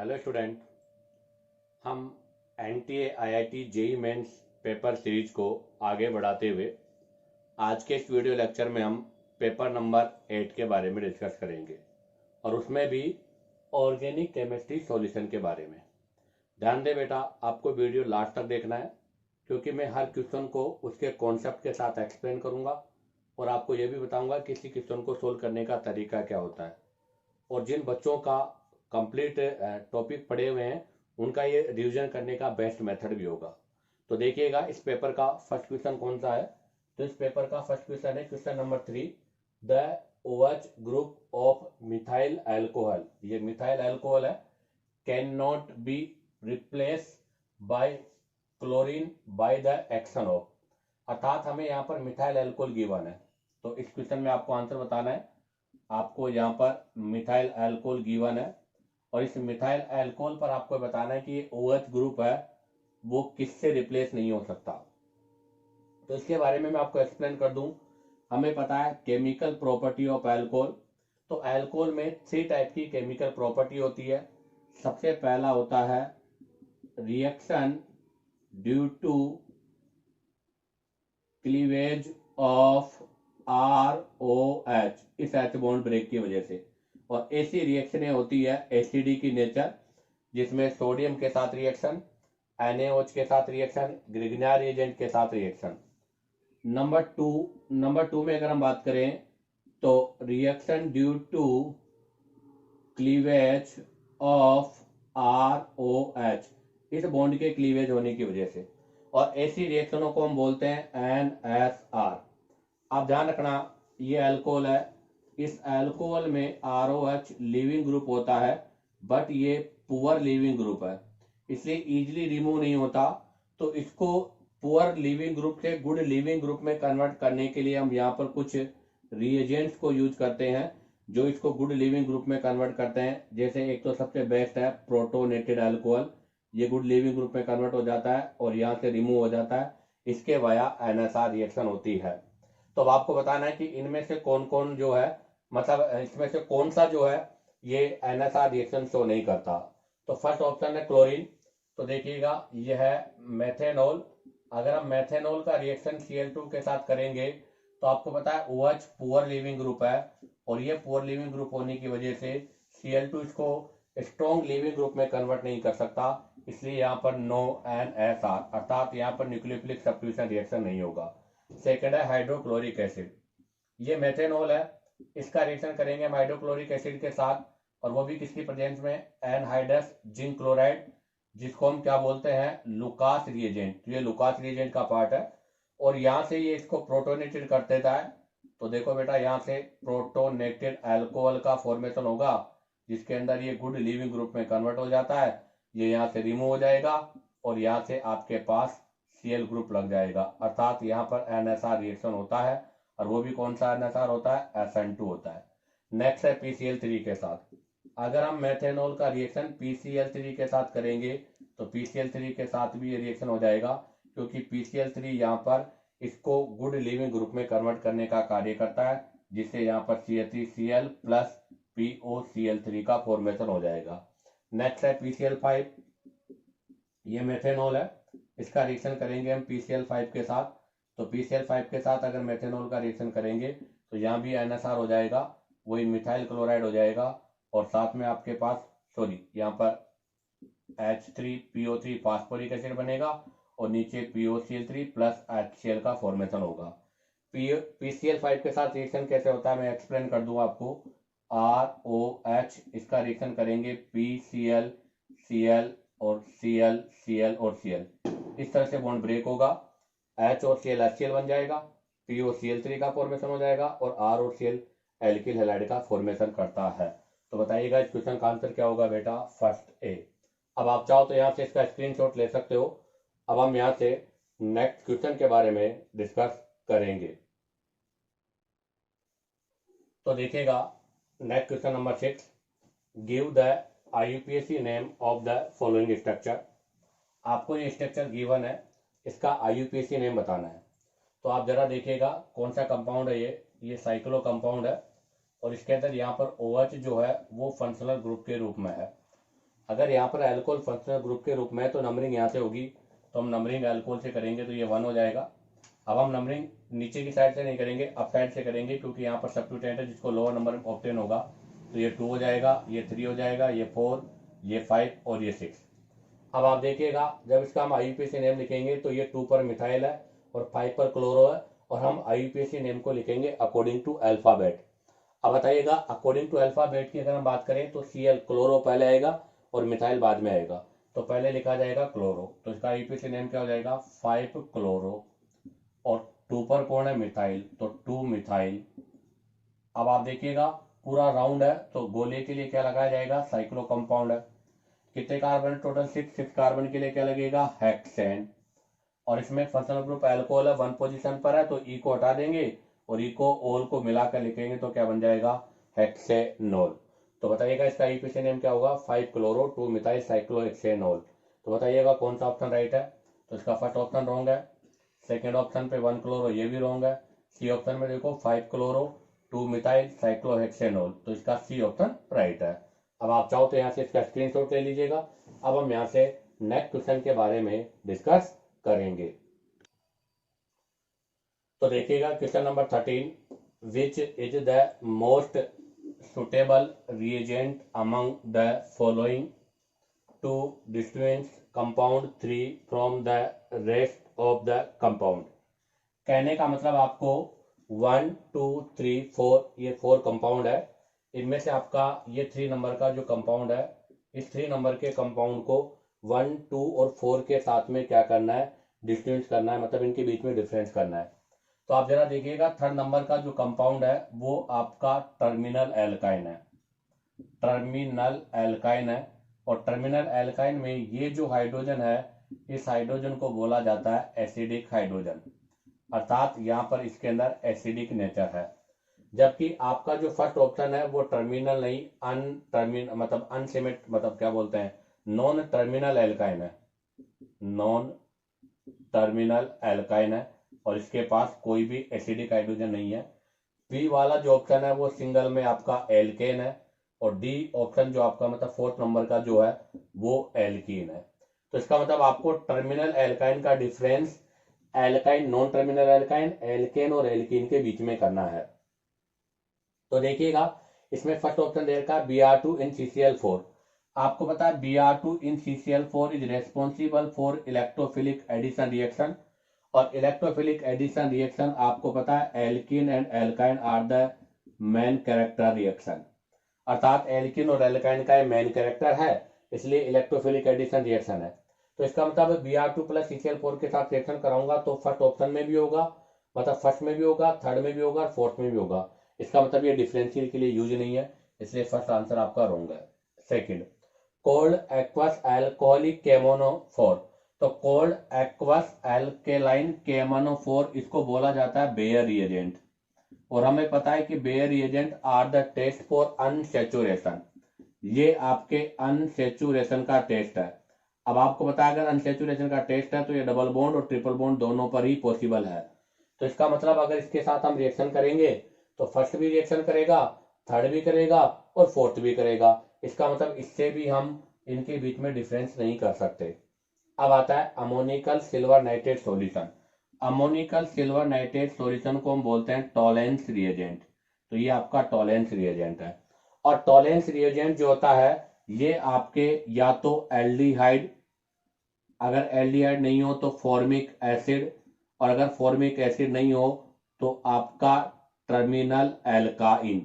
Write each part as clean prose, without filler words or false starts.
Hello student. हम NTA IIT JEE mains paper series को आगे बढ़ाते हुए आज के इस वीडियो लेक्चर में हम पेपर नंबर 8 के बारे में डिस्कस करेंगे और उसमें भी ऑर्गेनिक केमिस्ट्री सॉल्यूशन के बारे में। ध्यान दे बेटा, आपको वीडियो लास्ट तक देखना है क्योंकि मैं हर क्वेश्चन को उसके कॉन्सेप्ट के साथ एक्सप्लेन करूंगा और आपको यह भी बताऊंगा कि किसी क्वेश्चन को सोल्व करने का तरीका क्या होता है। और जिन बच्चों का कंप्लीट टॉपिक पढ़े हुए हैं उनका ये रिवीजन करने का बेस्ट मेथड भी होगा। तो देखिएगा इस पेपर का फर्स्ट क्वेश्चन कौन सा है। तो इस पेपर का फर्स्ट क्वेश्चन है question number 3, the OH group of methyl alcohol, ये मिथाइल अल्कोहल है, can not be replace by chlorine by the action of, अर्थात हमें यहाँ पर मिथाइल अल्कोहल गिवन है। तो इस क्वेश्चन में आपको आंसर बताना है। आपको यहाँ पर मिथाइल अल्कोहल गिवन है और इस मिथाइल अल्कोहल पर आपको बताना है कि ये OH ग्रुप है वो किससे रिप्लेस नहीं हो सकता। तो इसके बारे में मैं आपको एक्सप्लेन कर दूं। हमें पता है केमिकल प्रॉपर्टी ऑफ अल्कोहल। तो अल्कोहल में 3 टाइप की केमिकल प्रॉपर्टी होती है। सबसे पहला होता है reaction due to cleavage of ROH, इस H बॉन्ड ब्रेक की वजह से। और ऐसी रिएक्शनें होती है एसिडी की नेचर, जिसमें सोडियम के साथ रिएक्शन, NaOH के साथ रिएक्शन, ग्रिग्नार एजेंट के साथ रिएक्शन। नंबर टू में अगर हम बात करें तो reaction due to cleavage of ROH, इस बॉन्ड के क्लीवेज होने की वजह से। और ऐसी रिएक्शनों को हम बोलते हैं NSR। आप ध्यान रखना, ये अल्कोहल है, इस अल्कोहल में ROH लिविंग ग्रुप होता है बट ये पुअर लिविंग ग्रुप है, इसलिए इजीली रिमूव नहीं होता। तो इसको पुअर लिविंग ग्रुप से गुड लिविंग ग्रुप में कन्वर्ट करने के लिए हम यहाँ पर कुछ रिएजेंट्स को यूज करते हैं जो इसको गुड लिविंग ग्रुप में कन्वर्ट करते हैं। जैसे एक तो सबसे बेस्ट है प्रोटोनेटेड अल्कोहल, ये गुड लिविंग ग्रुप में कन्वर्ट हो जाता है और यहाँ से रिमूव हो जाता है, इसके वाया NSR रिएक्शन होती है। तो अब आपको बताना है कि इनमें से कौन कौन जो है, मतलब इसमें से कौन सा जो है ये NSR रिएक्शन शो नहीं करता। तो फर्स्ट ऑप्शन है क्लोरीन। तो देखिएगा यह है मेथेनॉल। अगर हम मेथेनॉल का रिएक्शन Cl2 के साथ करेंगे तो आपको पता है OH पुअर लिविंग ग्रुप है और ये पुअर लिविंग ग्रुप होने की वजह से Cl2 इसको स्ट्रॉन्ग लिविंग ग्रुप में कन्वर्ट नहीं कर सकता, इसलिए यहाँ पर नो NSR, अर्थात यहाँ पर न्यूक्लियोफिलिक सब्स्टिट्यूशन रिएक्शन नहीं होगा। सेकेंड है हाइड्रोक्लोरिक एसिड। ये मेथेनॉल है, इसका रिएक्शन करेंगे हम हाइड्रोक्लोरिक एसिड के साथ और वो भी किसकी प्रेजेंस में, एनहाइड्रस जिंक क्लोराइड, जिसको हम क्या बोलते हैं, लुकास रिएजेंट। तो ये लुकास रिएजेंट का पार्ट है और यहाँ से ये इसको प्रोटोनेटेड कर देता है। तो देखो बेटा, यहाँ से प्रोटोनेटेड अल्कोहल का फॉर्मेशन होगा जिसके अंदर ये गुड लिविंग ग्रुप में कन्वर्ट हो जाता है, ये यहाँ से रिमूव हो जाएगा और यहाँ से आपके पास Cl ग्रुप लग जाएगा, अर्थात यहाँ पर NSR रिएक्शन होता है और वो भी कौन सा NSR होता है, SN2 होता है। नेक्स्ट है PCl3 के साथ। अगर हम मेथेनॉल का रिएक्शन PCl3 के साथ करेंगे तो PCl3 के साथ भी ये रिएक्शन हो जाएगा क्योंकि PCl3 यहाँ पर इसको गुड लिविंग ग्रुप में कन्वर्ट करने का कार्य करता है, जिससे यहाँ पर CH3Cl प्लस POCl3 का फॉर्मेशन हो जाएगा। नेक्स्ट है PCl5। ये मेथेनॉल है, इसका रिएक्शन करेंगे हम PCl5 के साथ। तो PCl5 के साथ अगर मेथेनॉल का रिएक्शन करेंगे तो यहाँ भी NSR हो जाएगा, वही मिथाइल क्लोराइड हो जाएगा और साथ में आपके पास यहाँ पर H3PO3 फास्फोरिक एसिड बनेगा और नीचे POCl3 प्लस HCl का फॉर्मेशन होगा। PCl5 के साथ रिएक्शन कैसे होता है मैं एक्सप्लेन कर दूंगा आपको। ROH, इसका रिएक्शन करेंगे PCl, Cl और Cl, Cl और Cl, इस तरह से बॉन्ड ब्रेक होगा, H और Cl HCl बन जाएगा, POCl3 का फॉर्मेशन हो जाएगा और R और Cl एल्किल हैलाइड का फॉर्मेशन करता है। तो बताइएगा इस क्वेश्चन का आंसर क्या होगा बेटा, फर्स्ट ए। अब आप चाहो तो यहाँ से इसका स्क्रीनशॉट ले सकते हो। अब हम यहाँ से नेक्स्ट क्वेश्चन के बारे में डिस्कस करेंगे। तो देखिएगा next question number 6, give the IUPAC name of the following structure. आपको ये स्ट्रक्चर गिवन है, इसका IUPAC नेम बताना है। तो आप जरा देखिएगा कौन सा कंपाउंड है, ये साइक्लो कंपाउंड है और इसके अंदर यहाँ पर OH जो है वो फंक्शनल ग्रुप के रूप में है। अगर यहाँ पर अल्कोहल फंक्शनल ग्रुप के रूप में, तो नंबरिंग यहाँ से होगी, तो हम नंबरिंग अल्कोहल से करेंगे तो ये 1 हो जाएगा। अब हम नंबरिंग नीचे की साइड से नहीं करेंगे, अप साइड से करेंगे, क्योंकि यहाँ पर सब्स्टिट्यूटेंट है जिसको लोअर नंबर ऑब्टेन होगा। तो ये 2 हो जाएगा, ये 3 हो जाएगा, ये 4, ये 5 और ये 6। अब आप देखिएगा जब इसका हम IUPAC नेम लिखेंगे तो ये 2 पर मिथाइल है और 5 पर क्लोरो है, और हम IUPAC नेम को लिखेंगे अकॉर्डिंग टू अल्फाबेट। अब बताइएगा अकॉर्डिंग टू अल्फाबेट की अगर हम बात करें तो Cl क्लोरो पहले आएगा और मिथाइल बाद में आएगा। तो पहले लिखा जाएगा क्लोरो, तो इसका IUPAC नेम क्या हो जाएगा 5 क्लोरो, और 2 पर कौन है मिथाइल, तो 2 मिथाइल। अब आप देखिएगा पूरा राउंड है, तो गोले के लिए क्या लगाया जाएगा, साइक्लो कंपाउंड है। कितने कार्बन टोटल, 6 कार्बन के लिए क्या लगेगा, हेक्सेन। और इसमें फंक्शनल ग्रुप अल्कोहल है, 1 पोजीशन पर है, तो ई को हटा देंगे और ई को ओल को मिलाकर लिखेंगे तो क्या बन जाएगा, हेक्सेनोल। तो बताइएगा इसका IUPAC नेम क्या होगा, 5 क्लोरो 2 मिथाइल साइक्लोहेक्सेनोल। तो बताइएगा कौन सा ऑप्शन राइट है। तो इसका फर्स्ट ऑप्शन रॉन्ग है, सेकेंड ऑप्शन पे 1 क्लोरो ये भी रॉन्ग है, सी ऑप्शन में देखो 5 क्लोरो 2 मिथाइल साइक्लोहेक्सेनोल, तो इसका सी ऑप्शन राइट है। अब आप चाहो तो यहाँ से इसका स्क्रीनशॉट ले लीजिएगा। अब हम यहाँ से नेक्स्ट क्वेश्चन के बारे में डिस्कस करेंगे। तो देखिएगा question number 13, which is the most suitable reagent among the following to distinguish compound 3 from the rest of the compound. कहने का मतलब आपको 1 2 3 4 ये 4 कंपाउंड है, इनमें से आपका ये 3 नंबर का जो कंपाउंड है, इस 3 नंबर के कंपाउंड को 1 2 और 4 के साथ में क्या करना है, डिस्टिंग्विश करना है, मतलब इनके बीच में डिफरेंस करना है। तो आप जरा देखिएगा थर्ड नंबर का जो कंपाउंड है वो आपका टर्मिनल एल्काइन है, टर्मिनल एल्काइन है। और टर्मिनल एल्काइन में ये जो हाइड्रोजन है, इस हाइड्रोजन को बोला जाता है एसिडिक हाइड्रोजन, अर्थात यहाँ पर इसके अंदर एसिडिक नेचर है। जबकि आपका जो फर्स्ट ऑप्शन है वो टर्मिनल नहीं, मतलब अनसिमेट, मतलब क्या बोलते हैं, नॉन टर्मिनल एल्काइन है, नॉन टर्मिनल एल्काइन है, और इसके पास कोई भी एसिडिक हाइड्रोजन नहीं है। बी वाला जो ऑप्शन है वो सिंगल में आपका एल्केन है, और डी ऑप्शन जो आपका मतलब फोर्थ नंबर का जो है वो एल्कीन है। तो इसका मतलब आपको टर्मिनल एल्काइन का difference alkyne, non terminal alkyne, alkene और एल्कीन के बीच में करना है। तो देखिएगा इसमें फर्स्ट ऑप्शन दे रखा है Br2 in CCl4। आपको पता है Br2 in CCl4 is responsible for electrophilic addition reaction, और इलेक्ट्रोफिलिक एडिशन रिएक्शन आपको पता है alkene and alkyne are the main character reaction, अर्थात एल्कीन और एल्काइन का मेन कैरेक्टर है, इसलिए इलेक्ट्रोफिलिक एडिशन रिएक्शन है। तो इसका मतलब Br2 प्लस CCl4 के साथ रिएक्शन कराऊंगा तो फर्स्ट ऑप्शन में भी होगा, मतलब फर्स्ट में भी होगा, थर्ड में भी होगा और फोर्थ में भी होगा। इसका मतलब ये डिफरेंशियल के लिए यूज नहीं है, इसलिए फर्स्ट आंसर आपका रॉन्ग है। Second, cold aqueous alcoholic केमोनोफोर। तो कोल्ड एक्वस एल्केलाइन केमोनोफोर इसको बोला जाता है बेयर रिएजेंट, और हमें पता है कि Baeyer reagent are the test for unsaturation, ये आपके अनसेचुरेशन का टेस्ट है। अब आपको पता है अगर अनसेचुरेशन का टेस्ट है तो ये डबल बॉन्ड और ट्रिपल बॉन्ड दोनों पर ही पॉसिबल है। तो इसका मतलब अगर इसके साथ हम रिएक्शन करेंगे तो फर्स्ट भी रिएक्शन करेगा, थर्ड भी करेगा और फोर्थ भी करेगा। इसका मतलब इससे भी हम इनके बीच में डिफरेंस नहीं कर सकते। अब आता है ammoniacal silver nitrate solution. Ammoniacal silver nitrate solution को हम बोलते हैं टॉलेंस रिएजेंट। तो ये आपका टॉलेंस रिएजेंट है, और टॉलेंस रिएजेंट जो होता है ये आपके या तो एल्डिहाइड, अगर एल्डिहाइड नहीं हो तो फॉर्मिक एसिड, और अगर फॉर्मिक एसिड नहीं हो तो आपका टर्मिनल एल्काइन।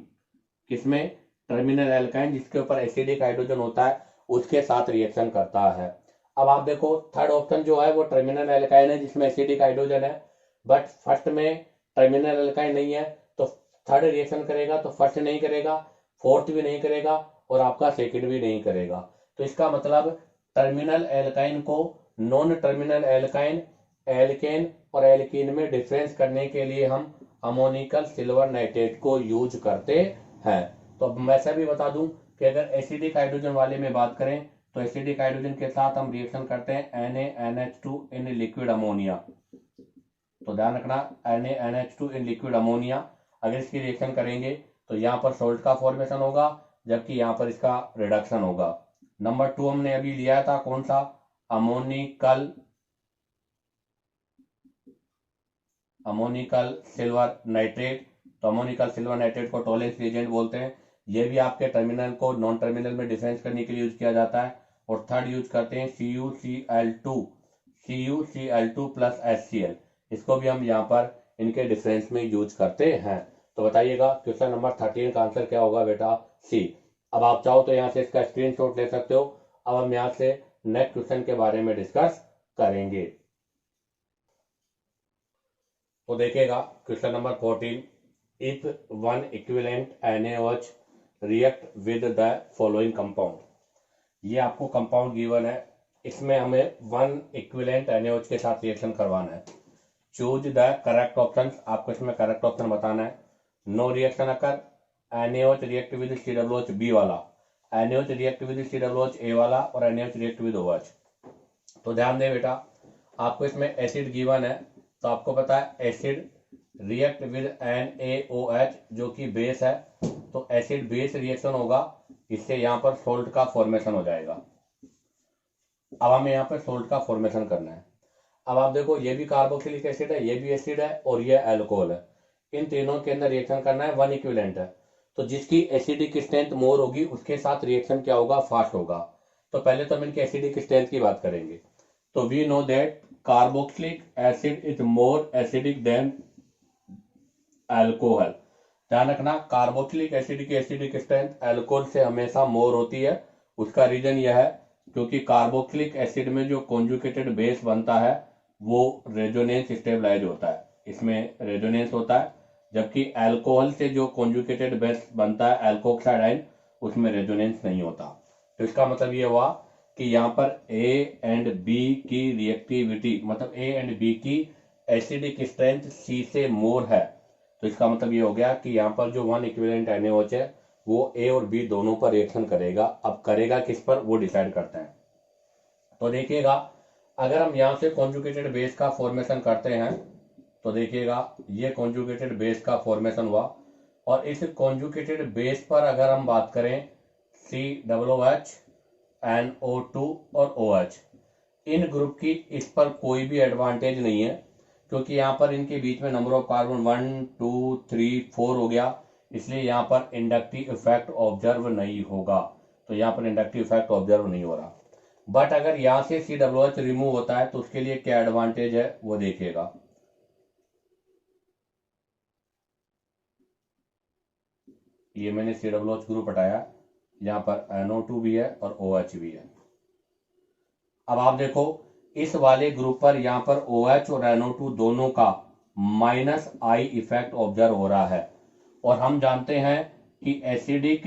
किसमें, टर्मिनल एल्काइन, जिसके ऊपर एसिडिक हाइड्रोजन होता है उसके साथ रिएक्शन करता है। अब आप देखो थर्ड ऑप्शन जो है वो टर्मिनल एल्काइन है जिसमें एसिडिक हाइड्रोजन है, बट फर्स्ट में टर्मिनल एल्काइन नहीं है, तो थर्ड रिएक्शन करेगा तो फर्स्ट नहीं करेगा, फोर्थ भी नहीं करेगा और आपका सेकंड भी नहीं करेगा। तो इसका मतलब टर्मिनल एल्काइन को नॉन टर्मिनल एल्काइन, एल्केन और एल्कीन में डिफरेंस करने के लिए हम अमोनिकल सिल्वर नाइट्रेट को यूज करते हैं। तो अब मैं से भी बता दूं कि अगर एसिडिक हाइड्रोजन वाले में बात करें तो एसिडिक हाइड्रोजन के साथ हम रिएक्शन करते हैं NaNH2 इन लिक्विड अमोनिया। तो ध्यान रखना NaNH2 इन लिक्विड अमोनिया, अगर इसकी रिएक्शन करेंगे तो यहाँ पर सोल्ट का फॉर्मेशन होगा जबकि यहाँ पर इसका रिडक्शन होगा। नंबर 2 हमने अभी लिया था कौन सा, अमोनिकल सिल्वर नाइट्रेट। तो अमोनिकल सिल्वर नाइट्रेट को टॉलेंस रिएजेंट बोलते हैं। ये भी आपके टर्मिनल को नॉन टर्मिनल में डिफरेंस करने के लिए यूज किया जाता है। और थर्ड यूज करते हैं CuCl2 प्लस HCl, इसको भी हम यहाँ पर इनके डिफरेंस में यूज करते हैं। तो बताइएगा क्वेश्चन नंबर 13 का आंसर क्या होगा बेटा, सी। अब आप चाहो तो यहाँ से इसका स्क्रीनशॉट ले सकते हो। अब हम यहाँ से नेक्स्ट क्वेश्चन के बारे में डिस्कस करेंगे। तो देखिएगा question number 14, if one equivalent NaOH react with the following compound. ये आपको कंपाउंड गिवन है, इसमें हमें वन इक्विवेलेंट NaOH के साथ रिएक्शन करवाना है। चूज द करेक्ट ऑप्शन, आपको इसमें करेक्ट ऑप्शन बताना है। No reaction occur, NaOH react with COOH B वाला, NaOH react with COOH A वाला, और NaOH रिएक्ट विद OH। तो ध्यान दे बेटा, आपको इसमें एसिड गिवन है, तो आपको पता है एसिड रिएक्ट विद NaOH जो कि बेस है, तो एसिड बेस रिएक्शन होगा, इससे यहाँ पर सोल्ट का फॉर्मेशन हो जाएगा। अब हमें यहाँ पर सोल्ट का फॉर्मेशन करना है। अब आप देखो, ये भी कार्बोक्सिलिक एसिड है, ये भी एसिड है, और ये अल्कोहल है। इन तीनों के अंदर रिएक्शन करना है, वन इक्विवेलेंट है, तो जिसकी एसिडिक स्ट्रेंथ मोर होगी उसके साथ रिएक्शन क्या होगा, फास्ट होगा। तो पहले तो हम इनकी एसिडिक स्ट्रेंथ की बात करेंगे। तो we know that carboxylic acid is more acidic than alcohol. ध्यान रखना, कार्बोक्सिलिक एसिड की एसिडिक स्ट्रेंथ अल्कोहल से हमेशा मोर होती है। उसका रीजन यह है क्योंकि कार्बोक्सिलिक एसिड में जो कॉन्जुगेटेड बेस बनता है वो रेजोनेंस स्टेबलाइज होता है, इसमें रेजोनेंस होता है, जबकि अल्कोहल से जो कॉन्जुगेटेड बेस बनता है अल्कोक्साइड आयन, उसमें रेजोनेंस नहीं होता। तो इसका मतलब ये हुआ कि यहाँ पर A एंड B की रिएक्टिविटी, मतलब A एंड B की एसिडिक स्ट्रेंथ C से मोर है। तो इसका मतलब ये हो गया कि यहाँ पर जो वन इक्विवेलेंट NaOH है वो A और B दोनों पर रिएक्शन करेगा। अब करेगा किस पर, वो डिसाइड करते हैं। तो देखिएगा, अगर हम यहाँ से कॉन्जुगेटेड बेस का फॉर्मेशन करते हैं, तो देखिएगा ये कॉन्जुगेटेड बेस का फॉर्मेशन हुआ, और इस कॉन्जुगेटेड बेस पर अगर हम बात करें COOH NO2 और OH, इन ग्रुप की इस पर कोई भी एडवांटेज नहीं है, क्योंकि यहाँ पर इनके बीच में नंबर ऑफ कार्बन 1 2 3 4 हो गया, इसलिए यहाँ पर इंडक्टिव इफेक्ट ऑब्जर्व नहीं होगा। तो यहाँ पर इंडक्टिव इफेक्ट ऑब्जर्व नहीं हो रहा। बट अगर यहाँ से COOH रिमूव होता है तो उसके लिए क्या एडवांटेज है वो देखिएगा। ये मैंने COOH ग्रुप हटाया, यहाँ पर NO2 भी है और OH भी है। अब आप देखो, इस वाले ग्रुप पर यहाँ पर OH और NO2 दोनों का -I इफेक्ट ऑब्जर्व हो रहा है, और हम जानते हैं कि acidic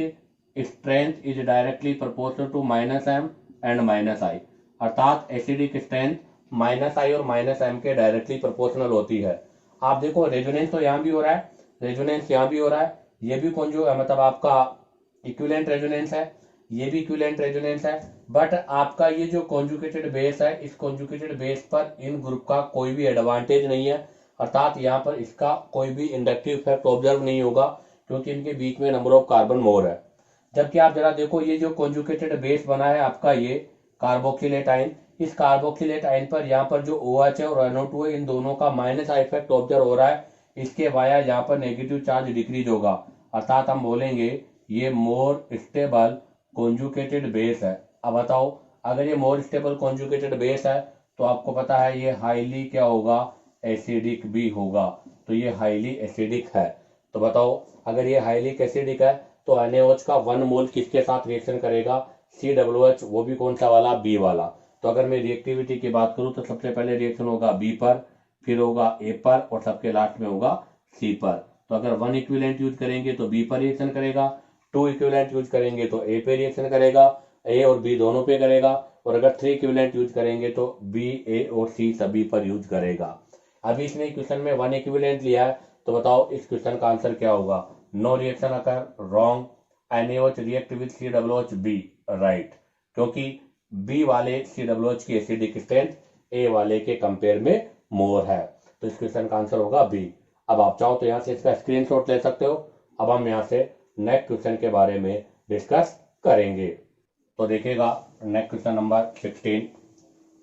strength is directly proportional to -M and -I, अर्थात एसिडिक स्ट्रेंथ -I और -M के डायरेक्टली प्रोपोर्शनल होती है। आप देखो, रेजोनेंस तो यहाँ भी हो रहा है, रेजोनेंस यहाँ भी हो रहा है, ये भी मतलब आपका इक्विवेलेंट रेजोनेंस है, ये भी इक्विवेलेंट रेजोनेंस है। बट आपका ये जो कॉन्जुगेटेड बेस है, इस कॉन्जुगेटेड बेस पर इन ग्रुप का कोई भी एडवांटेज नहीं है, अर्थात यहाँ पर इसका कोई भी इंडक्टिव इफेक्ट ऑब्जर्व नहीं होगा, क्योंकि इनके बीच में नंबर ऑफ कार्बन मोर है। जबकि आप जरा देखो, ये जो कॉन्जुगेटेड बेस बना है आपका ये कार्बोक्सिलेट आयन, इस कार्बोक्सिलेट आयन पर यहाँ पर जो OH है और NO2 है, इन दोनों का -I इफेक्ट ऑब्जर्व हो रहा है। इसके वाया यहाँ पर नेगेटिव चार्ज डिक्रीज होगा, अर्थात हम बोलेंगे ये मोर स्टेबल कॉन्जुगेटेड बेस है। अब बताओ, अगर ये मोर स्टेबल कॉन्जुगेटेड बेस है तो आपको पता है ये हाईली क्या होगा, एसिडिक भी होगा। तो ये हाईली एसिडिक है। तो बताओ, अगर ये हाईली एसिडिक है तो NaOH का 1 मोल किसके साथ रिएक्शन करेगा, COOH, वो भी कौन सा वाला, B वाला। तो अगर मैं रिएक्टिविटी की बात करूं तो सबसे पहले रिएक्शन होगा B पर, फिर होगा A पर, और सबके लास्ट में होगा C पर। तो अगर 1 इक्विवेलेंट यूज करेंगे तो B पर रिएक्शन करेगा, 2 इक्विवेलेंट यूज करेंगे तो A पे रिएक्शन करेगा, A और B दोनों पे करेगा, और अगर 3 इक्विवेलेंट यूज करेंगे तो B, A और C सभी पर यूज करेगा। अभी इसने क्वेश्चन में 1 इक्विवेलेंट लिया है, तो बताओ इस क्वेश्चन का आंसर क्या होगा। No reaction occur, wrong. NaOH react with COOH B, right, क्योंकि B वाले COOH की एसिडिक स्ट्रेंथ A वाले के कंपेयर में मोर है। तो इस क्वेश्चन का आंसर होगा B। अब आप चाहो तो यहाँ से इसका स्क्रीनशॉट ले सकते हो। अब हम यहाँ से नेक्स्ट क्वेश्चन के बारे में डिस्कस करेंगे। तो देखिएगा next question number 16,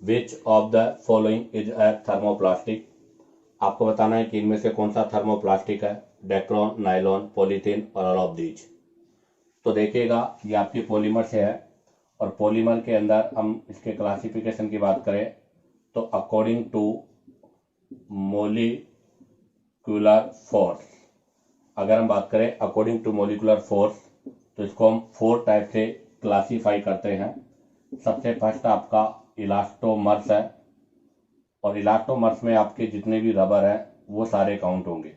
which of the following is a thermoplastic. आपको बताना है कि इनमें से कौन सा थर्मोप्लास्टिक है, डेक्रोन, नायलॉन, पॉलीथीन और ऑल ऑफ दीज। तो देखिएगा ये आपकी पॉलीमर से है, और पॉलीमर के अंदर हम इसके क्लासिफिकेशन की बात करें तो अकॉर्डिंग टू मोलिकुलर फोर्स, अगर हम बात करें अकॉर्डिंग टू मोलिकुलर फोर्स तो इसको हम 4 टाइप से क्लासीफाई करते हैं। सबसे फर्स्ट आपका इलास्टोमर्स है, और इलास्टोमर्स में आपके जितने भी रबर हैं वो सारे काउंट होंगे,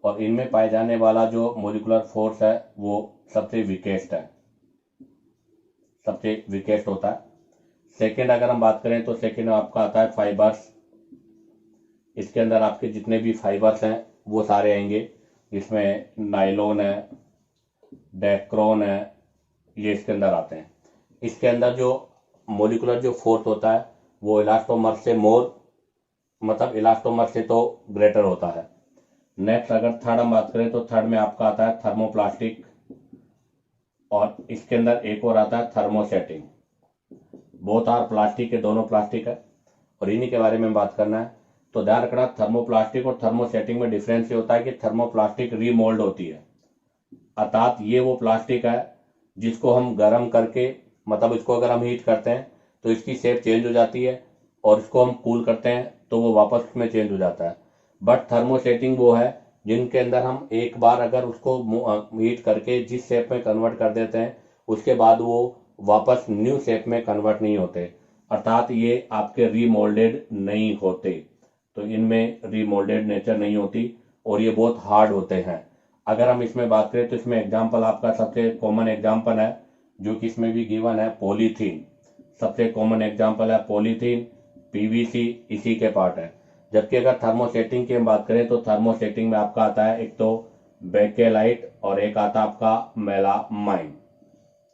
और इनमें पाए जाने वाला जो मोलिकुलर फोर्स है वो सबसे वीकेस्ट है, सबसे वीकेस्ट होता है। सेकेंड अगर हम बात करें तो सेकेंड आपका आता है फाइबर्स। इसके अंदर आपके जितने भी फाइबर्स हैं वो सारे आएंगे, जिसमें नायलॉन है, डेक्रोन है, ये इसके अंदर आते हैं। इसके अंदर जो मोलिकुलर जो फोर्स होता है वो इलास्टोमर से मोर, मतलब इलास्टोमर से तो ग्रेटर होता है। नेक्स्ट अगर थर्ड हम बात करें तो थर्ड में आपका आता है थर्मोप्लास्टिक, और इसके अंदर एक और आता है थर्मोसेटिंग। बोथ आर प्लास्टिक के, दोनों प्लास्टिक है, और इन्हीं के बारे में बात करना है। तो ध्यान रखना थर्मोप्लास्टिक और थर्मोसेटिंग में डिफरेंस ये होता है कि थर्मोप्लास्टिक रीमोल्ड होती है, अर्थात ये वो प्लास्टिक है जिसको हम गर्म करके, मतलब इसको अगर हम हीट करते हैं तो इसकी शेप चेंज हो जाती है, और इसको हम कूल करते हैं तो वो वापस में चेंज हो जाता है। बट थर्मोसेटिंग वो है जिनके अंदर हम एक बार अगर उसको हीट करके जिस शेप में कन्वर्ट कर देते हैं उसके बाद वो वापस न्यू शेप में कन्वर्ट नहीं होते, अर्थात ये आपके रीमोल्डेड नहीं होते। तो इनमें रीमोल्डेड नेचर नहीं होती, और ये बहुत हार्ड होते हैं। अगर हम इसमें बात करें तो इसमें एग्जाम्पल आपका सबसे कॉमन एग्जाम्पल है जो कि इसमें भी गिवन है, पॉलीथीन। सबसे कॉमन एग्जाम्पल है पॉलीथीन, पीवीसी इसी के पार्ट है। जबकि अगर थर्मोसेटिंग की हम बात करें तो थर्मोसेटिंग में आपका आता है एक तो बेकेलाइट और एक आता है आपका मेलामाइन।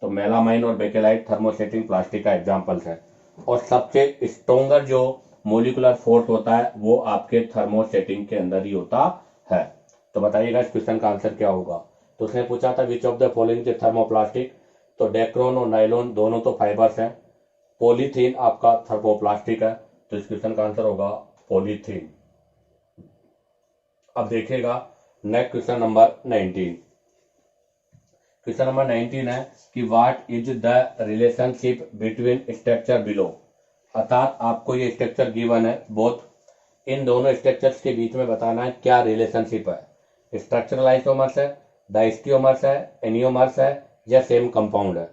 तो मेलामाइन और बेकेलाइट थर्मोसेटिंग प्लास्टिक का एग्जाम्पल्स है, और सबसे स्ट्रोंगर जो मोलिकुलर फोर्स होता है वो आपके थर्मोसेटिंग के अंदर ही होता है। तो बताइएगा इस क्वेश्चन का आंसर क्या होगा। तो उसने पूछा था which of the following is thermoplastic, तो डेक्रोन और नायलॉन दोनों तो फाइबर्स हैं, पॉलीथीन आपका थर्मोप्लास्टिक है, तो इस क्वेश्चन का आंसर होगा पॉलीथीन। अब देखिएगा next question number 19। Question number 19 है कि what is the relationship between structure below, अर्थात आपको ये स्ट्रक्चर गिवन है, बोथ इन दोनों स्ट्रक्चर्स के बीच में बताना है क्या रिलेशनशिप है। स्ट्रक्चरल आइसोमर्स है, डायस्टियोमर्स है, एनियोमर्स है, या सेम कंपाउंड है।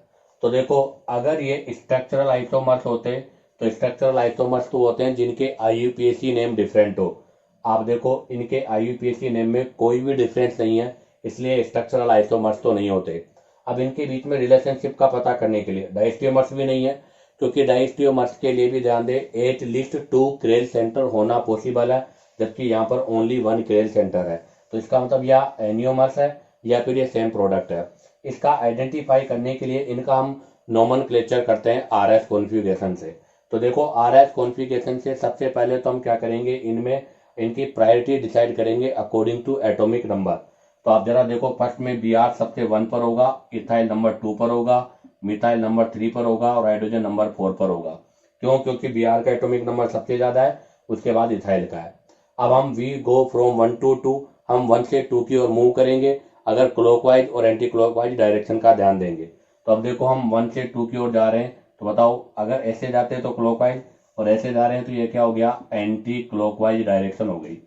तो देखो अगर ये स्ट्रक्चरल आइसोमर्स होते तो स्ट्रक्चरल आइसोमर्स तो होते हैं जिनके IUPAC नेम डिफरेंट हो। आप देखो इनके IUPAC नेम में कोई भी डिफरेंस नहीं है, इसलिए स्ट्रक्चरल आइसोमर्स तो नहीं होते। अब इनके बीच में रिलेशनशिप का पता करने के लिए डायस्टियोमर्स भी नहीं है, क्योंकि डायस्टियोमर्स के लिए भी ध्यान दे एट लिस्ट 2 क्रेल सेंटर होना पॉसिबल है, जबकि यहाँ पर ओनली 1 क्रेल सेंटर है। तो इसका मतलब या एनियोमर्स है या फिर ये सेम प्रोडक्ट है। इसका आइडेंटिफाई करने के लिए इनका हम नोमेनक्लेचर करते हैं RS कॉन्फ़िगरेशन से। तो देखो RS कॉन्फ़िगरेशन से सबसे पहले तो हम क्या करेंगे, इनमें इनकी प्रायोरिटी डिसाइड करेंगे अकॉर्डिंग टू एटॉमिक नंबर। तो आप जरा देखो फर्स्ट में Br सबसे 1 पर होगा, इथाइल नंबर 2 पर होगा, मिथाइल नंबर 3 पर होगा, और हाइड्रोजन नंबर 4 पर होगा। क्यों? क्योंकि Br का एटॉमिक नंबर सबसे ज्यादा है, उसके बाद इथाइल का है। अब हम वी गो फ्रॉम 1 to 2, हम 1 से 2 की ओर मूव करेंगे अगर क्लॉकवाइज और एंटी क्लॉकवाइज डायरेक्शन का ध्यान देंगे। तो अब देखो हम 1 से 2 की ओर जा रहे हैं, तो बताओ अगर ऐसे जाते हैं तो क्लॉकवाइज, और ऐसे जा रहे हैं तो ये क्या हो गया, एंटी क्लॉकवाइज डायरेक्शन हो गई।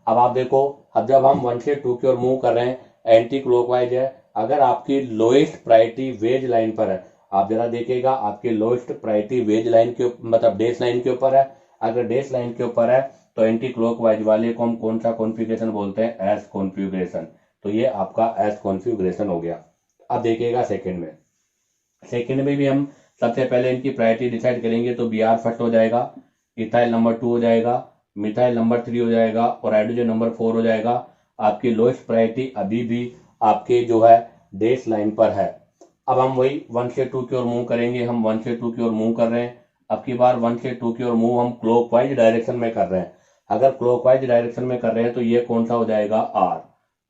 अब आप देखो अब जब हम 1 से 2 की ओर मूव कर रहे हैं, एंटी क्लॉकवाइज है, अगर आपकी लोएस्ट प्रायोरिटी वेज लाइन पर है, आप जरा देखिएगा आपकी लोएस्ट प्रायोरिटी वेज लाइन के मतलब डेस लाइन के ऊपर है, अगर डेस लाइन के ऊपर है तो एंटी क्लॉकवाइज वाले को हम कौन सा कॉन्फ़िगरेशन बोलते हैं, एस कॉन्फ़िगरेशन। तो ये आपका एस कॉन्फ़िगरेशन हो गया। अब देखिएगा सेकंड में भी हम सबसे पहले इनकी प्रायोरिटी डिसाइड करेंगे, तो Br फर्स्ट हो जाएगा, इथाइल नंबर 2 हो जाएगा, मिथाइल नंबर 3 हो जाएगा, और हाइड्रोजन नंबर 4 हो जाएगा। आपकी लोएस्ट प्रायोरिटी अभी भी आपके जो है डेस लाइन पर है। अब हम वही 1 से 2 की ओर मूव करेंगे, हम 1 से 2 की ओर मूव कर रहे हैं, अब की बार 1 से 2 की ओर मूव हम क्लॉकवाइज डायरेक्शन में कर रहे हैं। अगर क्लॉकवाइज डायरेक्शन में कर रहे हैं तो ये कौन सा हो जाएगा, R।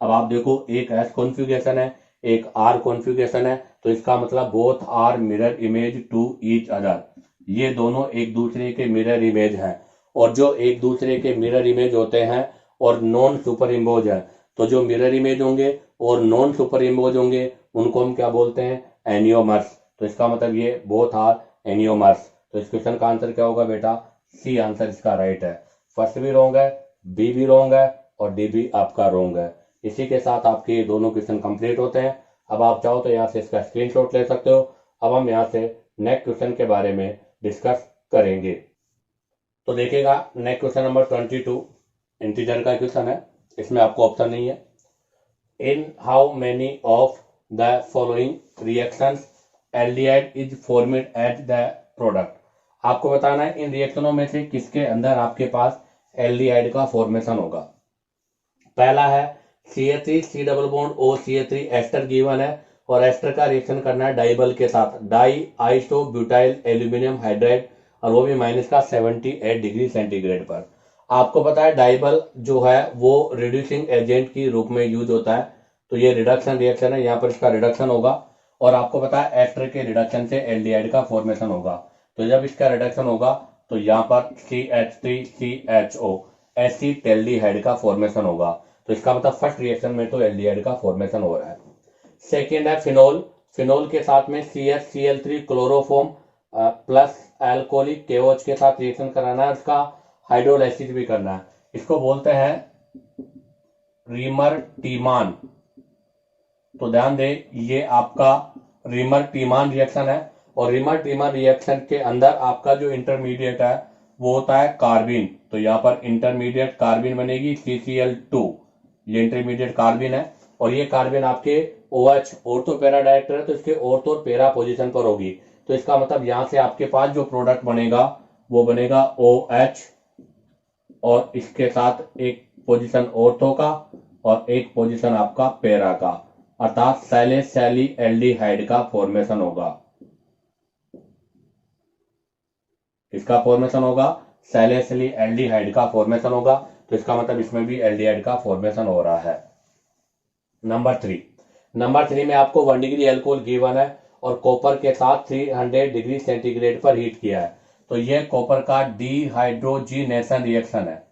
अब आप देखो एक एस कॉन्फ़िगरेशन है एक R कॉन्फ़िगरेशन है, तो इसका मतलब both are mirror image to each other, ये दोनों एक दूसरे के मिरर इमेज हैं। और जो एक दूसरे के मिरर इमेज होते हैं और नॉन सुपर इम्पोज है, तो जो मिरर इमेज होंगे और नॉन सुपर इम्पोज होंगे उनको हम क्या बोलते हैं, एनियोमर्स। तो इसका मतलब ये बोथ आर एनियोमर्स। तो इस क्वेश्चन का आंसर क्या होगा बेटा, सी आंसर इसका राइट है। फर्स्ट भी रॉन्ग है, बी भी रॉन्ग है और डी भी आपका रॉन्ग है। इसी के साथ आपके ये दोनों क्वेश्चन कंप्लीट होते हैं। अब आप चाहो तो यहाँ से इसका स्क्रीनशॉट ले सकते हो। अब हम यहाँ से नेक्स्ट क्वेश्चन के बारे में डिस्कस करेंगे। तो देखिएगा नेक्स्ट क्वेश्चन नंबर 22 इंटीजर का क्वेश्चन है, इसमें आपको ऑप्शन नहीं है। In how many of the following reactions aldehyde is formed at the product. आपको बताना है इन रिएक्शनों में से किसके अंदर आपके पास एल्डिहाइड का फॉर्मेशन होगा। पहला है CH3 C double bond O CH3 ester given है और एस्टर का रिएक्शन करना है डाइबल के साथ, diisobutyl aluminium hydride, और वो भी माइनस का 78 डिग्री सेंटीग्रेड पर। आपको पता है डाइबल जो है वो रिड्यूसिंग एजेंट की रूप में यूज होता है, तो ये रिडक्शन रिएक्शन है, यहाँ पर इसका रिडक्शन होगा। और आपको पता है एस्टर के रिडक्शन से एल्डिहाइड का फॉर्मेशन होगा, तो जब इसका रिडक्शन होगा तो यहाँ पर CH3CHO एसिटेल्डिहाइड का फॉर्मेशन होगा। तो इसका मतलब फर्स्ट रिएक्शन में तो एल्डिहाइड का फॉर्मेशन हो रहा है। सेकेंड है फिनोल, फिनोल के साथ में CHCl3 chloroform plus alcoholic KOH के साथ रिएक्शन कराना है, उसका हाइड्रोलाइसिस भी करना है। इसको बोलते हैं रीमर टीमान। तो ध्यान दे ये आपका रीमर टीमान रिएक्शन है और रीमर टीमान रिएक्शन के अंदर आपका जो इंटरमीडिएट है वो होता है कार्बिन। तो यहाँ पर इंटरमीडिएट कार्बिन बनेगी CCl2, ये इंटरमीडिएट कार्बिन है और ये कार्बिन आपके OH ऑर्थो पैरा डायरेक्टर है, तो इसके ऑर्थो और पैरा पोजीशन पर होगी। तो इसका मतलब यहाँ से आपके पास जो प्रोडक्ट बनेगा वो बनेगा OH और इसके साथ एक पोजीशन ऑर्थो का और एक पोजीशन आपका पैरा का, अर्थात सैलिसैली एल्डिहाइड का फॉर्मेशन होगा। इसका फॉर्मेशन होगा सैलिसैली एल्डिहाइड का फॉर्मेशन होगा, तो इसका मतलब इसमें भी एल्डिहाइड का फॉर्मेशन हो रहा है। नंबर 3 में आपको 1 डिग्री अल्कोहल गिवन है और कॉपर के साथ 300 डिग्री सेंटीग्रेड पर हीट किया है। तो यह कॉपर का डिहाइड्रोजिनेशन रिएक्शन है।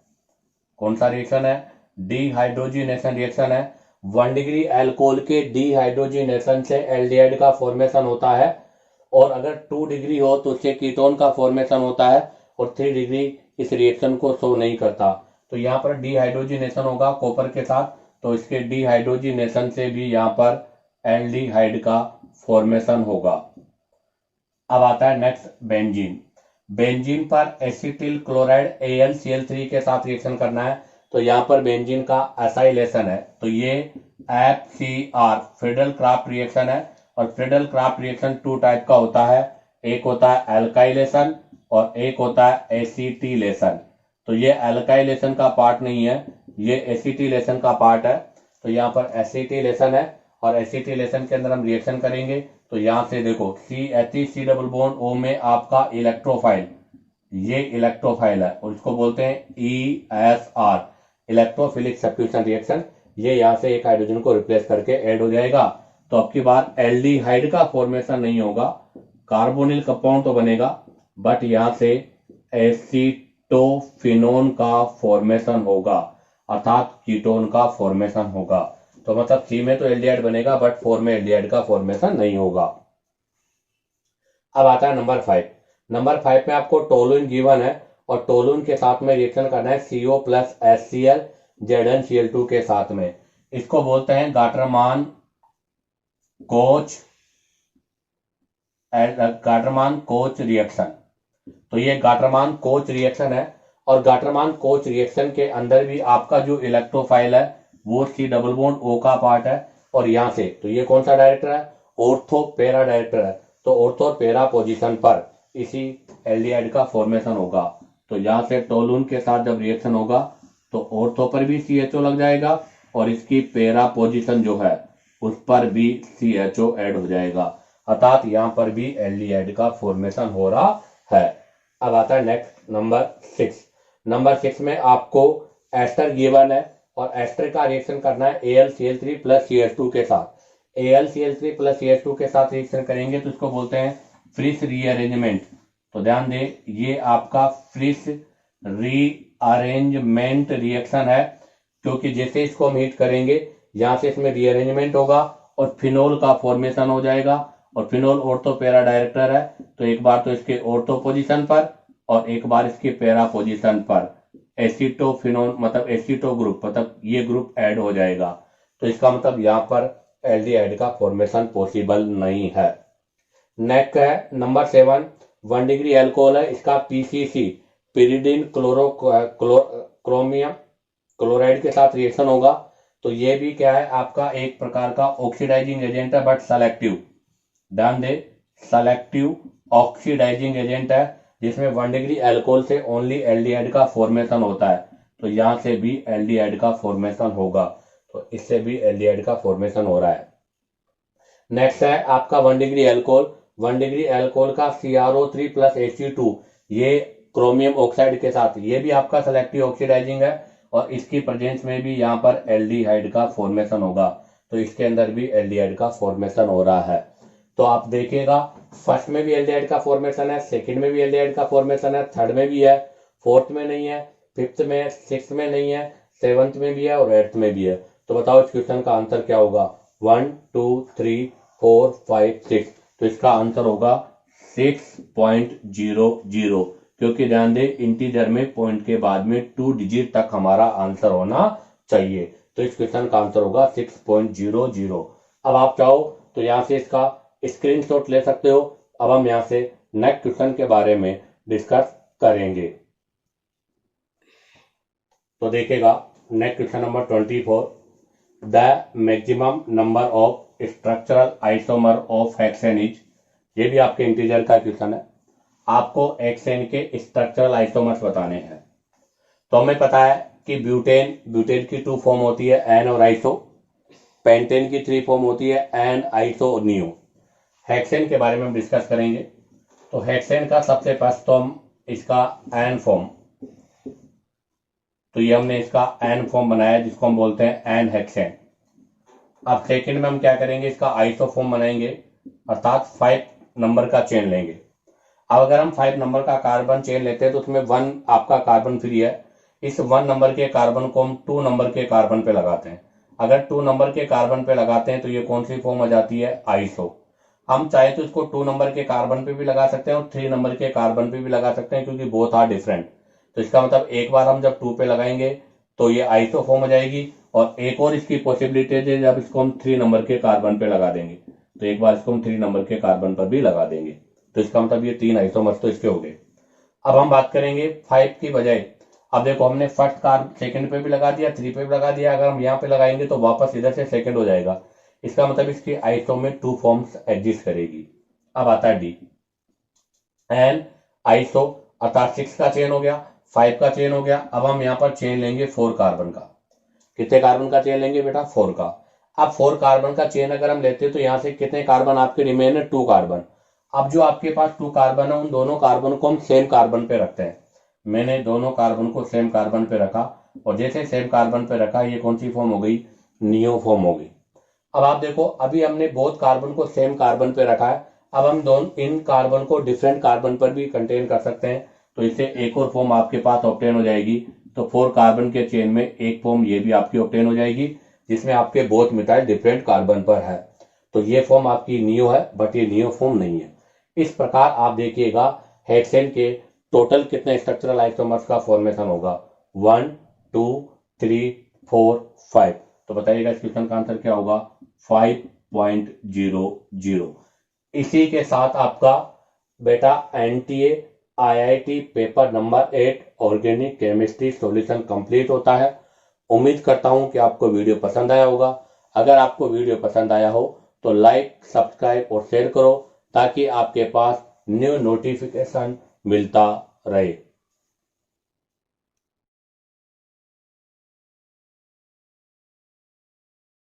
कौन सा रिएक्शन है, डिहाइड्रोजिनेशन रिएक्शन है। 1 डिग्री अल्कोहल के डिहाइड्रोजिनेशन से एल्डिहाइड का फॉर्मेशन होता है और अगर 2 डिग्री हो तो उससे कीटोन का फॉर्मेशन होता है और 3 डिग्री इस रिएक्शन को शो नहीं करता। तो यहाँ पर डिहाइड्रोजिनेशन होगा कॉपर के साथ, तो इसके डिहाइड्रोजिनेशन से भी यहाँ पर एल्डिहाइड का फॉर्मेशन होगा। अब आता है नेक्स्ट बेंजीन। बेंजीन पर एसिटिल क्लोराइड AlCl3 के साथ रिएक्शन करना है, तो यहाँ पर बेंजीन का एसाइलेशन है, तो ये FCR फ्रीडल क्राफ्ट रिएक्शन है और फ्रीडल क्राफ्ट रिएक्शन 2 टाइप का होता है, एक होता है एल्काइलेशन और एक होता है एसिटिलेशन। तो ये एल्काइलेशन का पार्ट नहीं है, ये एसिटिलेशन का पार्ट है। तो यहाँ पर एसिटिलेशन है और एसिटिलेशन के अंदर हम रिएक्शन करेंगे, तो यहाँ से देखो CH3 डबल बॉन्ड O में आपका इलेक्ट्रोफाइल, ये इलेक्ट्रोफाइल है और इसको बोलते हैं ESR इलेक्ट्रोफिलिक सब्स्टिट्यूशन रिएक्शन। ये यहाँ से एक हाइड्रोजन को रिप्लेस करके ऐड हो जाएगा, तो आपकी बात एल्डिहाइड का फॉर्मेशन नहीं होगा, कार्बोनिल कंपाउंड तो बनेगा बट यहाँ से एसीटोफिनोन का फॉर्मेशन होगा, अर्थात कीटोन का फॉर्मेशन होगा। तो मतलब सी में तो एल्डिहाइड बनेगा बट 4 में एल्डिहाइड का फॉर्मेशन नहीं होगा। अब आता है नंबर 5। नंबर 5 में आपको टोलुइन गिवन है और टोलुइन के साथ में रिएक्शन करना है CO प्लस HCl ZnCl2 के साथ में। इसको बोलते हैं गाटरमान कोच रिएक्शन। तो ये गाटरमान कोच रिएक्शन है और गाटरमान कोच रिएक्शन के अंदर भी आपका जो इलेक्ट्रोफाइल है वो C डबल बॉन्ड O का पार्ट है और यहाँ से तो ये कौन सा डायरेक्टर है, ऑर्थो पैरा डायरेक्टर है। तो ऑर्थो पैरा पोजीशन पर इसी एल्डिहाइड का फॉर्मेशन होगा। तो यहाँ से टोलुइन के साथ जब रिएक्शन होगा तो ऑर्थो पर भी CHO लग जाएगा और इसकी पैरा पोजीशन जो है उस पर भी CHO ऐड हो जाएगा, अर्थात यहाँ पर भी एल्डिहाइड का फॉर्मेशन हो रहा है। अब आता है नेक्स्ट नंबर 6। नंबर 6 में आपको एस्टर गिवन है और एस्टर का रिएक्शन करना है AlCl3 प्लस CH2 के साथ। AlCl3 प्लस CH2 के साथ रिएक्शन करेंगे तो इसको बोलते हैं फ्रिस रीअरेंजमेंट। तो ध्यान दें, ये आपका फ्रिस रीअरेंजमेंट रिएक्शन है, क्योंकि जैसे इसको हम हीट करेंगे यहां से इसमें रीअरेंजमेंट होगा और फिनोल का फॉर्मेशन हो जाएगा। और फिनोल ऑर्थो पैरा डायरेक्टर है, तो एक बार तो इसके ऑर्थो पोजीशन पर और एक बार इसके पैरा पोजीशन पर एसीटोफिनोल मतलब एसीटो ग्रुप मतलब ये ग्रुप ऐड हो जाएगा। तो इसका मतलब यहाँ पर एल्डिहाइड का फॉर्मेशन पॉसिबल नहीं है। नेक्स्ट है नंबर 7, 1 डिग्री एल्कोहल है, इसका PCC पिरिडिन क्रोमियम क्लोराइड के साथ रिएक्शन होगा। तो ये भी क्या है, आपका एक प्रकार का ऑक्सीडाइजिंग एजेंट है, बट सेलेक्टिव। ध्यान दे, सेलेक्टिव ऑक्सीडाइजिंग एजेंट है, जिसमें 1 डिग्री एल्कोहल से ओनली एल्डिहाइड का फॉर्मेशन होता है। तो यहां से भी एल्डिहाइड का फॉर्मेशन होगा, तो इससे भी एल्डिहाइड का फॉर्मेशन हो रहा है। नेक्स्ट है आपका 1 डिग्री एल्कोहल। 1 डिग्री एल्कोहल का CrO3 प्लस Ag2, ये क्रोमियम ऑक्साइड के साथ, ये भी आपका सेलेक्टिव ऑक्सीडाइजिंग है और इसकी प्रेजेंस में भी यहाँ पर एल्डिहाइड का फॉर्मेशन होगा। तो इसके अंदर भी एल्डिहाइड का फॉर्मेशन हो रहा है। तो आप देखिएगा, फर्स्ट में भी एल्डिहाइड का फॉर्मेशन है, सेकंड में भी एल्डिहाइड का फॉर्मेशन है, थर्ड में भी है, फोर्थ में नहीं है, फिफ्थ में, सिक्स्थ में नहीं है, सेवंथ में भी है और एट्थ में भी है। तो बताओ इस क्वेश्चन का आंसर क्या होगा? 1 2 3 4 5 6। तो इसका आंसर होगा 6.00, क्योंकि ध्यान दे इंटीजर में पॉइंट के बाद में 2 डिजिट तक हमारा आंसर होना चाहिए। तो इस क्वेश्चन का आंसर होगा 6.00। अब आप चाहो तो यहां से इसका स्क्रीनशॉट ले सकते हो। अब हम यहां से नेक्स्ट क्वेश्चन के बारे में डिस्कस करेंगे। तो देखिएगा next question number 24, the maximum number of structural isomer of hexane is. ये भी आपके इंटीजर का क्वेश्चन है, आपको हेक्सेन के स्ट्रक्चरल आइसोमर्स बताने हैं। तो हमें पता है कि ब्यूटेन की 2 फॉर्म होती है, एन और आइसो। पेंटेन की 3 फॉर्म होती है, एन, आइसो और नियो। हेक्सेन के बारे में हम डिस्कस करेंगे। तो हेक्सेन का सबसे फर्स्ट तो हम इसका एन फॉर्म, तो ये हमने इसका एन फॉर्म बनाया जिसको हम बोलते हैं एन हेक्सेन। अब सेकंड में हम क्या करेंगे, इसका आइसो फॉर्म बनाएंगे, अर्थात 5 नंबर का चेन लेंगे। अब अगर हम 5 नंबर का कार्बन चेन लेते हैं तो उसमें 1 आपका कार्बन फ्री है। इस 1 नंबर के कार्बन को हम 2 नंबर के कार्बन पे लगाते हैं। अगर 2 नंबर के कार्बन पे लगाते हैं तो ये कौन सी फॉर्म आ जाती है? आइसो। हम चाहे तो इसको 2 नंबर के कार्बन पे भी लगा सकते हैं और 3 नंबर के कार्बन पे भी लगा सकते हैं, क्योंकि बोथ आर डिफरेंट। तो इसका मतलब एक बार हम जब 2 पे लगाएंगे तो ये आइसो फॉर्म हो जाएगी, और एक और इसकी पॉसिबिलिटी है जब इसको हम 3 नंबर के कार्बन पे लगा देंगे, तो एक बार इसको हम 3 नंबर के कार्बन पर भी लगा देंगे। तो इसका मतलब ये 3 आइसोमर्स तो इसके हो गए। अब हम बात करेंगे 5 की बजाय। अब देखो हमने फर्स्ट कार्बन सेकंड पे भी लगा दिया, 3 पे भी लगा दिया, अगर हम यहाँ पे लगाएंगे तो वापस इधर से सेकंड हो जाएगा। इसका मतलब इसकी आइसो में 2 फॉर्म्स एग्जिस्ट करेगी। अब आता है डी, एन आइसो, अर्थात 6 का चेन हो गया, 5 का चेन हो गया। अब हम यहाँ पर चेन लेंगे 4 कार्बन का। कितने कार्बन का चेन लेंगे बेटा? 4 का। अब 4 कार्बन का चेन अगर हम लेते हैं तो यहाँ से कितने कार्बन आपके रिमेन है? 2 कार्बन। अब जो आपके पास 2 कार्बन है उन दोनों कार्बन को हम सेम कार्बन पे रखते हैं। मैंने दोनों कार्बन को सेम कार्बन पे रखा, और जैसे सेम कार्बन पे रखा ये कौन सी फॉर्म हो गई? नियो फॉर्म हो गई। अब आप देखो, अभी हमने बोथ कार्बन को सेम कार्बन पे रखा है। अब हम दोनों इन कार्बन को डिफरेंट कार्बन पर भी कंटेन कर सकते हैं, तो इससे एक और फॉर्म आपके पास ऑब्टेन हो जाएगी। तो 4 कार्बन के चेन में एक फॉर्म ये भी आपकी ऑब्टेन हो जाएगी, जिसमें आपके बोथ मिथाइल डिफरेंट कार्बन पर है। तो ये फॉर्म आपकी नियो है, बट ये नियो फॉर्म नहीं है। इस प्रकार आप देखिएगा हेक्सेन के टोटल कितने स्ट्रक्चरल आइसोमर्स का फॉर्मेशन होगा? 1 2 3 4 5। तो बताइएगा इस क्वेश्चन का आंसर क्या होगा? 5.00। इसी के साथ आपका बेटा NTA IIT paper number 8 organic chemistry solution complete होता है। उम्मीद करता हूं कि आपको वीडियो पसंद आया होगा। अगर आपको वीडियो पसंद आया हो तो लाइक, सब्सक्राइब और शेयर करो, ताकि आपके पास न्यू नोटिफिकेशन मिलता रहे।